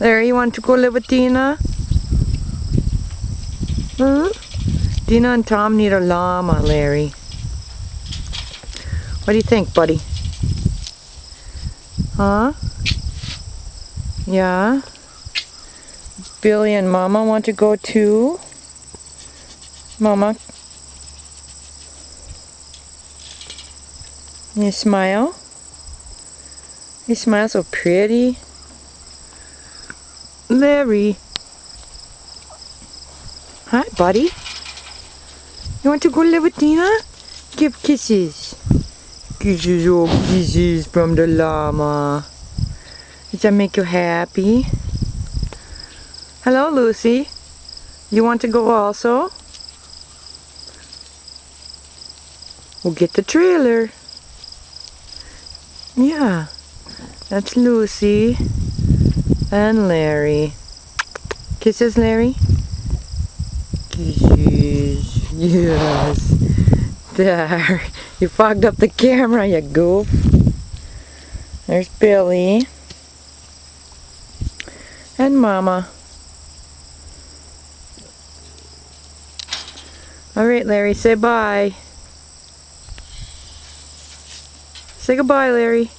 Larry, you want to go live with Dina? Hmm? Dina and Tom need a llama, Larry. What do you think, buddy? Huh? Yeah? Billy and Mama want to go too? Mama? You smile? You smile so pretty. Larry. Hi, buddy. You want to go live with Dina? Give kisses. Kisses, oh kisses from the llama. Does that make you happy? Hello, Lucy. You want to go also? We'll get the trailer. Yeah. That's Lucy and Larry. Kisses, Larry? Kisses. Yes. There. You fogged up the camera, you goof. There's Billy. And Mama. Alright, Larry, say bye. Say goodbye, Larry.